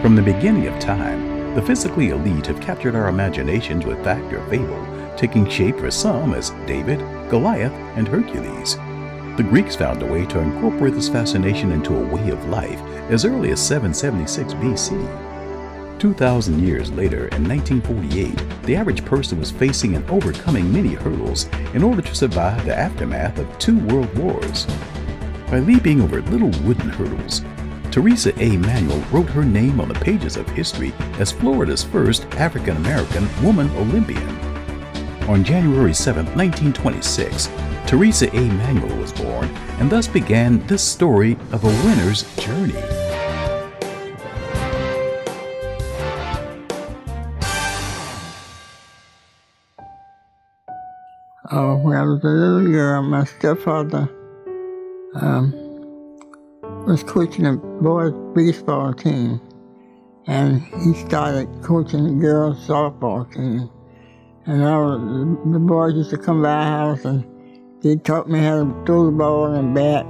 From the beginning of time, the physically elite have captured our imaginations with fact or fable, taking shape for some as David, Goliath, and Hercules. The Greeks found a way to incorporate this fascination into a way of life as early as 776 BC. 2,000 years later, in 1948, the average person was facing and overcoming many hurdles in order to survive the aftermath of 2 world wars. By leaping over little wooden hurdles, Theresa A. Manuel wrote her name on the pages of history as Florida's first African-American woman Olympian. On January 7, 1926, Theresa A. Manuel was born, and thus began this story of a winner's journey. When I was a little girl, my stepfather was coaching a boys' baseball team, and he started coaching the girls' softball team. And the boys used to come by our house, and they taught me how to throw the ball and bat.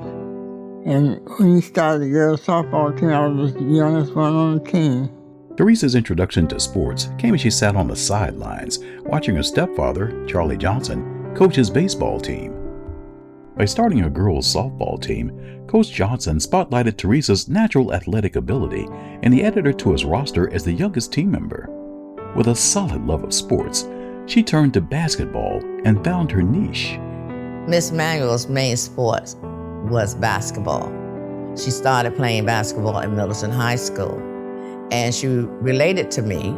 And when he started the girls' softball team, I was the youngest one on the team. Theresa's introduction to sports came as she sat on the sidelines, watching her stepfather, Charlie Johnson, coach his baseball team. By starting her girls' softball team, Coach Johnson spotlighted Theresa's natural athletic ability, and he added her to his roster as the youngest team member. With a solid love of sports, she turned to basketball and found her niche. Miss Manuel's main sport was basketball. She started playing basketball at Middleton High School, and she related to me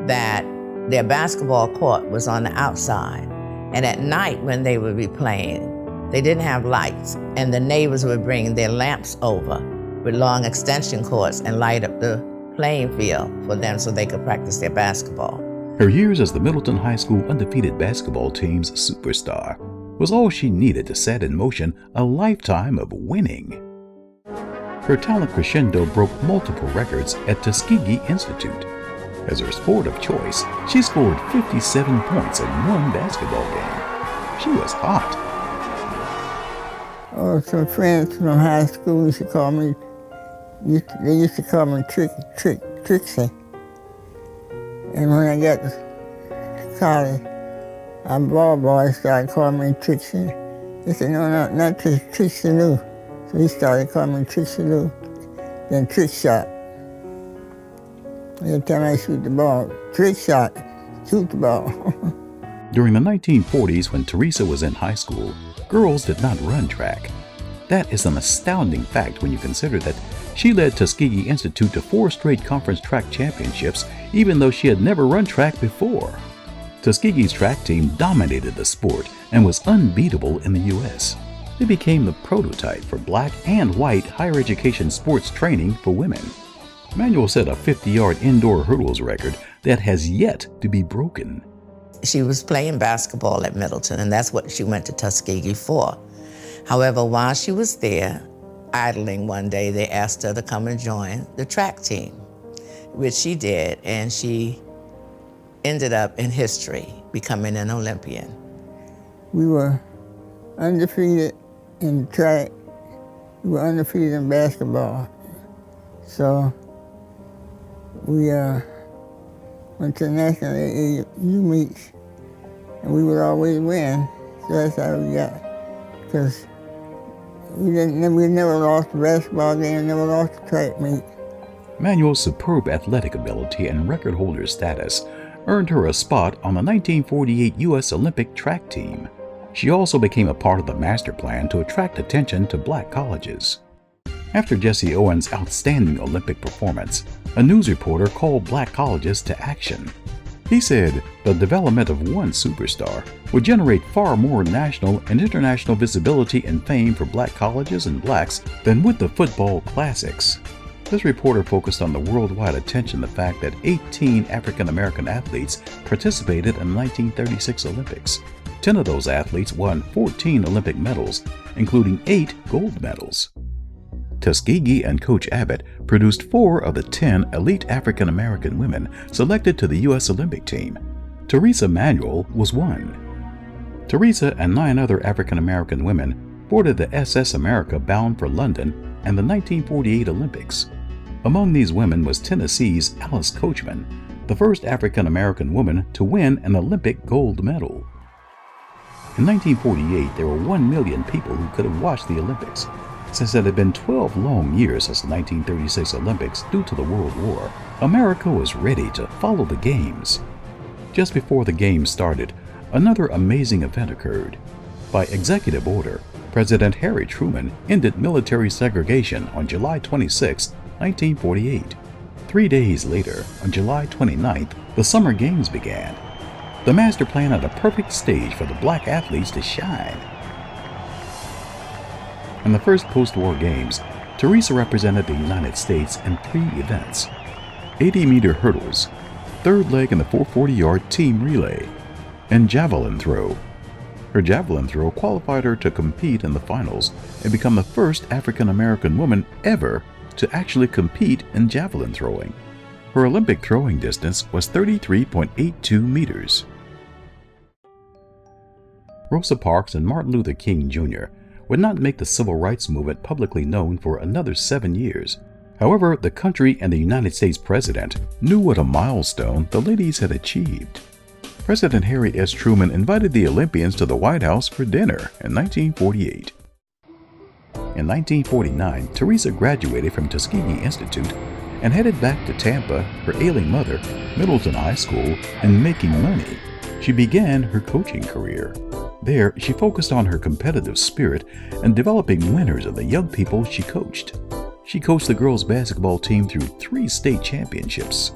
that their basketball court was on the outside, and at night when they would be playing, they didn't have lights, and the neighbors would bring their lamps over with long extension cords and light up the playing field for them so they could practice their basketball. Her years as the Middleton High School undefeated basketball team's superstar was all she needed to set in motion a lifetime of winning. Her talent crescendo broke multiple records at Tuskegee Institute. As her sport of choice, she scored 57 points in one basketball game. She was hot. Oh, some friends from high school used to call me, they used to call me Trixie. And when I got to college, our ball boys started calling me Trixie. They said, no, not Trixie Lou. So he started calling me Trixie Lou, then Trick Shot. Every time I shoot the ball, Trick Shot, shoot the ball. During the 1940s, when Theresa was in high school, girls did not run track. That is an astounding fact when you consider that she led Tuskegee Institute to 4 straight conference track championships, even though she had never run track before. Tuskegee's track team dominated the sport and was unbeatable in the U.S. They became the prototype for black and white higher education sports training for women. Manuel set a 50-yard indoor hurdles record that has yet to be broken. She was playing basketball at Middleton, and that's what she went to Tuskegee for. However, while she was there, idling one day, they asked her to come and join the track team, which she did, and she ended up in history, becoming an Olympian. We were undefeated in track. We were undefeated in basketball. So we went to national AAU meets, and we would always win. So that's how we got, because we never lost a basketball game, never lost a track meet. Manuel's superb athletic ability and record holder status earned her a spot on the 1948 U.S. Olympic track team. She also became a part of the master plan to attract attention to black colleges. After Jesse Owens' outstanding Olympic performance, a news reporter called black colleges to action. He said the development of one superstar would generate far more national and international visibility and fame for black colleges and blacks than would the football classics. This reporter focused on the worldwide attention the fact that 18 African-American athletes participated in the 1936 Olympics. 10 of those athletes won 14 Olympic medals, including 8 gold medals. Tuskegee and Coach Abbott produced 4 of the 10 elite African-American women selected to the U.S. Olympic team. Theresa Manuel was one. Theresa and 9 other African-American women boarded the SS America bound for London and the 1948 Olympics. Among these women was Tennessee's Alice Coachman, the first African-American woman to win an Olympic gold medal. In 1948, there were 1 million people who could have watched the Olympics. Since it had been 12 long years since the 1936 Olympics due to the World War, America was ready to follow the Games. Just before the Games started, another amazing event occurred. By executive order, President Harry Truman ended military segregation on July 26, 1948. 3 days later, on July 29th, the Summer Games began. The master plan had a perfect stage for the black athletes to shine. In the first post-war games, Theresa represented the United States in 3 events: 80-meter hurdles, third leg in the 440-yard team relay, and javelin throw. Her javelin throw qualified her to compete in the finals and become the first African-American woman ever to actually compete in javelin throwing. Her Olympic throwing distance was 33.82 meters. Rosa Parks and Martin Luther King Jr. would not make the civil rights movement publicly known for another 7 years. However, the country and the United States president knew what a milestone the ladies had achieved. President Harry S. Truman invited the Olympians to the White House for dinner in 1948. In 1949, Theresa graduated from Tuskegee Institute and headed back to Tampa, her ailing mother, Middleton High School, and making money. She began her coaching career. There, she focused on her competitive spirit and developing winners of the young people she coached. She coached the girls' basketball team through 3 state championships.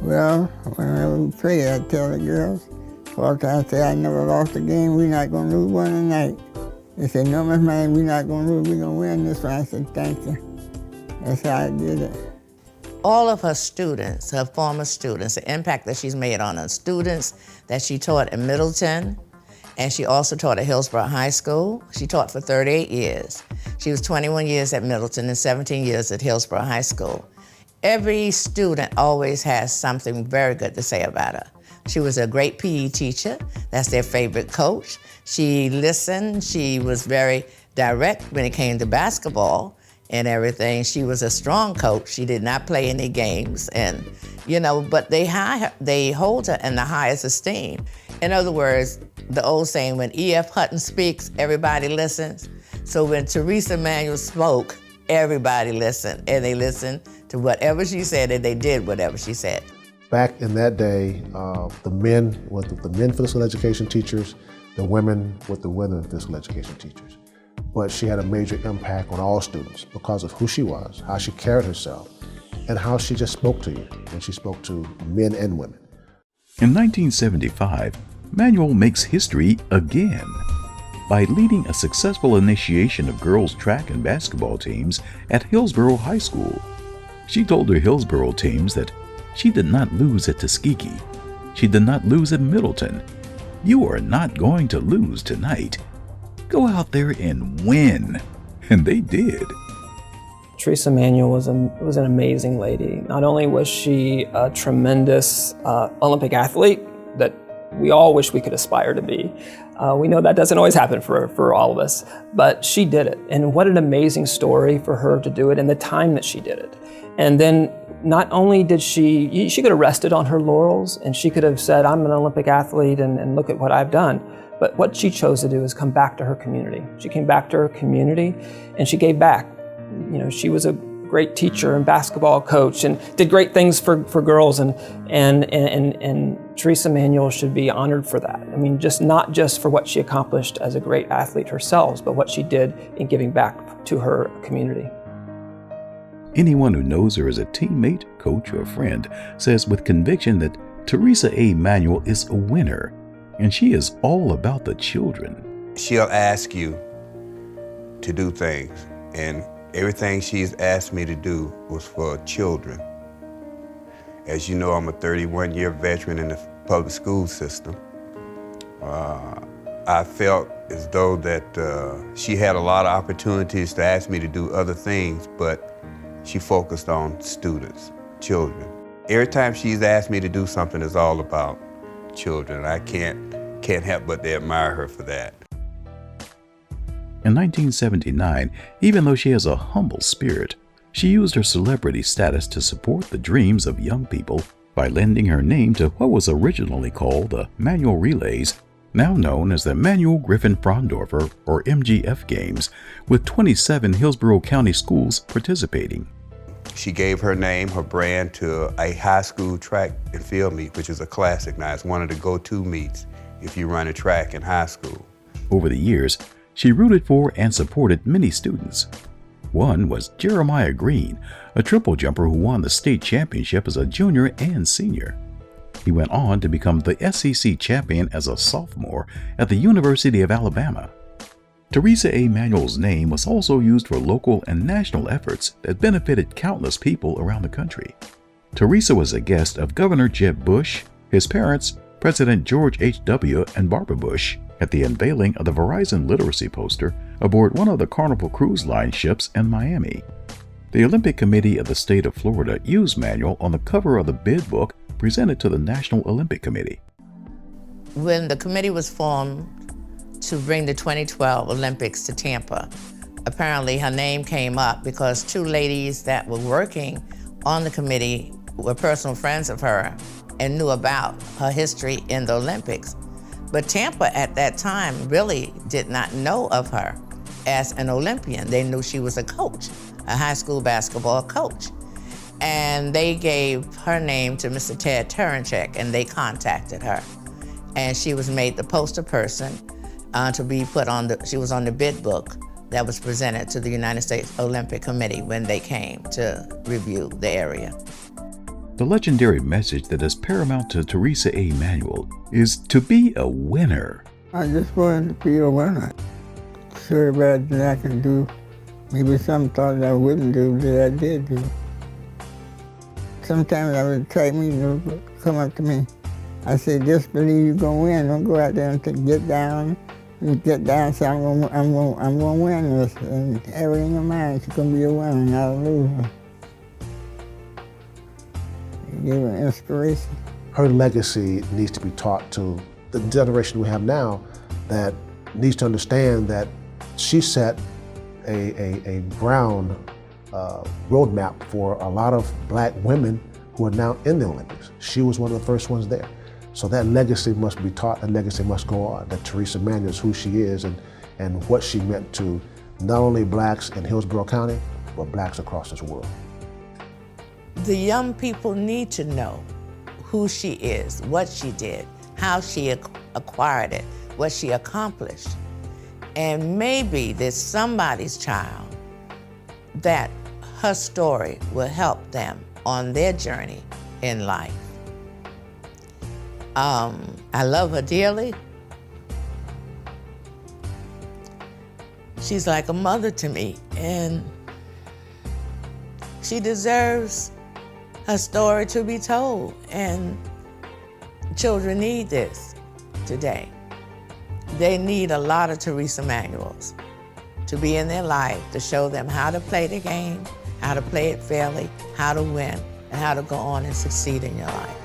Well, whenever we played, I'd tell the girls, I say, I never lost a game, we're not going to lose one tonight. They said, no, Miss Man, we're not going to lose, we're going to win this one. I said, thank you. That's how I did it. All of her students, her former students, the impact that she's made on her students that she taught in Middleton, and she also taught at Hillsborough High School. She taught for 38 years. She was 21 years at Middleton and 17 years at Hillsborough High School. Every student always has something very good to say about her. She was a great PE teacher. That's their favorite coach. She listened. She was very direct when it came to basketball and everything. She was a strong coach. She did not play any games, and but they hold her in the highest esteem. In other words, the old saying, when E.F. Hutton speaks, everybody listens. So when Theresa Manuel spoke, everybody listened, and they listened to whatever she said, and they did whatever she said. Back in that day, the men were the men physical education teachers, the women were the women physical education teachers. But she had a major impact on all students because of who she was, how she carried herself, and how she just spoke to you when she spoke to men and women. In 1975, Manuel makes history again by leading a successful initiation of girls' track and basketball teams at Hillsborough High School. She told her Hillsborough teams that she did not lose at Tuskegee. She did not lose at Middleton. You are not going to lose tonight. Go out there and win. And they did. Theresa Manuel was an amazing lady. Not only was she a tremendous Olympic athlete that we all wish we could aspire to be. We know that doesn't always happen for all of us, but she did it. And what an amazing story for her to do it in the time that she did it. And then not only did she could have rested on her laurels and she could have said, I'm an Olympic athlete and look at what I've done. But what she chose to do is come back to her community. She came back to her community and she gave back. She was a great teacher and basketball coach and did great things for girls, and Theresa Manuel should be honored for that. I mean, not just for what she accomplished as a great athlete herself, but what she did in giving back to her community. Anyone who knows her as a teammate, coach, or friend says with conviction that Theresa A. Manuel is a winner, and she is all about the children. She'll ask you to do things, and everything she's asked me to do was for children. As you know, I'm a 31-year veteran in the public school system. I felt as though that she had a lot of opportunities to ask me to do other things, but she focused on students, children. Every time she's asked me to do something, it's all about children. I can't help but to admire her for that. In 1979, even though she has a humble spirit, She used her celebrity status to support the dreams of young people by lending her name to what was originally called the Manuel Relays, now known as the Manuel Griffin Frondorfer or MGF Games, with 27 Hillsborough County schools participating. She gave her name, her brand, to a high school track and field meet, which is a classic now. It's one of the go-to meets if you run a track in high school. Over the years, she rooted for and supported many students. One was Jeremiah Green, a triple jumper who won the state championship as a junior and senior. He went on to become the SEC champion as a sophomore at the University of Alabama. Theresa A. Manuel's name was also used for local and national efforts that benefited countless people around the country. Theresa was a guest of Governor Jeb Bush, his parents, President George H.W. and Barbara Bush, at the unveiling of the Verizon literacy poster aboard one of the Carnival Cruise Line ships in Miami. The Olympic Committee of the state of Florida used Manuel on the cover of the bid book presented to the National Olympic Committee. When the committee was formed to bring the 2012 Olympics to Tampa, apparently her name came up because two ladies that were working on the committee were personal friends of her and knew about her history in the Olympics. But Tampa at that time really did not know of her as an Olympian. They knew she was a coach, a high school basketball coach. And they gave her name to Mr. Ted Turinchek, and they contacted her. And she was made the poster person to be put on she was on the bid book that was presented to the United States Olympic Committee when they came to review the area. The legendary message that is paramount to Theresa A. Manuel is to be a winner. I just wanted to be a winner. Sure about that I can do. Maybe some thought I wouldn't do that I did do. Sometimes I would try me to come up to me. I said, just believe you're gonna win. Don't go out there and get down. You get down, say I'm gonna win this. And everything in mind, she's gonna be a winner, not a loser. Give her inspiration. Her legacy needs to be taught to the generation we have now that needs to understand that she set a ground roadmap for a lot of black women who are now in the Olympics. She was one of the first ones there. So that legacy must be taught, that legacy must go on, that Theresa Manuel is who she is and what she meant to not only blacks in Hillsborough County, but blacks across this world. The young people need to know who she is, what she did, how she acquired it, what she accomplished. And maybe there's somebody's child that her story will help them on their journey in life. I love her dearly. She's like a mother to me, and she deserves her story to be told, and children need this today. They need a lot of Theresa Manuels to be in their life, to show them how to play the game, how to play it fairly, how to win, and how to go on and succeed in your life.